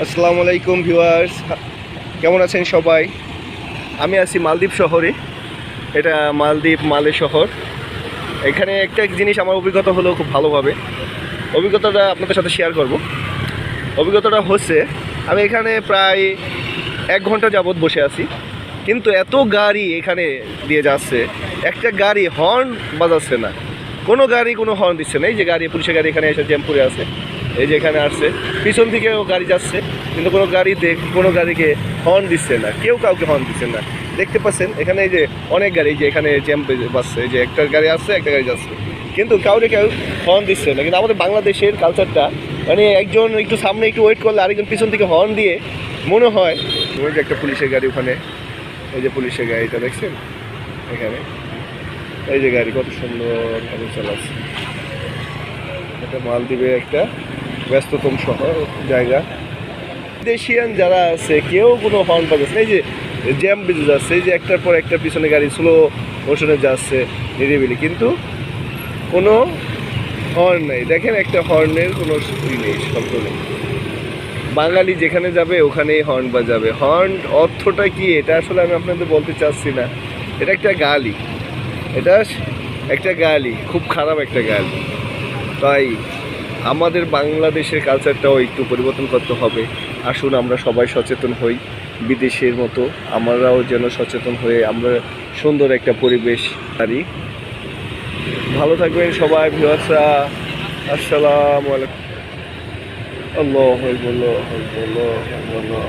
আসসালামু আলাইকুম ভিউয়ার্স, কেমন আছেন সবাই? আমি আছি মালদ্বীপ শহরে। এটা মালদ্বীপ মালে শহর। এখানে একটা জিনিস আমার অভিজ্ঞতা হলো খুব ভালোভাবে। অভিজ্ঞতাটা আপনাদের সাথে শেয়ার করব। অভিজ্ঞতাটা হচ্ছে, আমি এখানে প্রায় 1 ঘন্টা যাবৎ বসে আছি, কিন্তু এত গাড়ি এখানে দিয়ে যাচ্ছে, একটা গাড়ি হর্ন বাজাচ্ছে না। কোনো গাড়ি কোনো হর্ন দিচ্ছে না। এই যে গাড়ি, পুলিশের গাড়ি এখানে এসে জ্যাম করে আছে, এই যে এখানে আসছে, পিছন দিকেও গাড়ি যাচ্ছে, কিন্তু কোনো গাড়িকে হর্ন দিচ্ছে না, কেউ কাউকে হর্ন দিচ্ছে না। দেখতে পাচ্ছেন এখানে এই যে অনেক গাড়ি, যে এখানে জ্যাম বাসছে, এই যে একটা গাড়ি আসছে, একটা গাড়ি যাচ্ছে, কিন্তু কেউ হর্ন দিচ্ছে না। কিন্তু আমাদের বাংলাদেশের কালচারটা, মানে একজন একটু সামনে একটু ওয়েট করলে আরেকজন পিছন থেকে হর্ন দিয়ে মনে হয়। ওই যে একটা পুলিশের গাড়ি ওখানে, এই যে পুলিশের গাড়িটা দেখছেন এখানে, এই যে গাড়ি কত সুন্দরভাবে চালাচ্ছে। এটা মালদ্বীপের একটা ব্যস্ততম শহর জায়গা। দেশিয়ান যারা আছে কেউ কোনো হর্ন বাজাচ্ছে না। এই যে জ্যাম বেজে যাচ্ছে, এই যে একটার পর একটা পিছনে গাড়ি স্লো মোশনে যাচ্ছে নিরিবিলি, কিন্তু কোনো হর্ন নেই। দেখেন একটা হর্নের কোনো নেই, শব্দ নেই। বাঙালি যেখানে যাবে ওখানেই হর্ন বাজাবে। হর্ন অর্থটা কি এটা আসলে আমি আপনাদের বলতে চাচ্ছি না। এটা একটা গালি, এটা একটা গালি, খুব খারাপ একটা গালি। তাই আমাদের বাংলাদেশের কালচারটাও একটু পরিবর্তন করতে হবে। আসুন আমরা সবাই সচেতন হই, বিদেশের মতো আমরাও যেন সচেতন হয়ে আমরা সুন্দর একটা পরিবেশ পারি। ভালো থাকবেন সবাই ভিউয়ার্সরা। আসসালামু আলাইকুম। আল্লাহ বলো বলো বলো।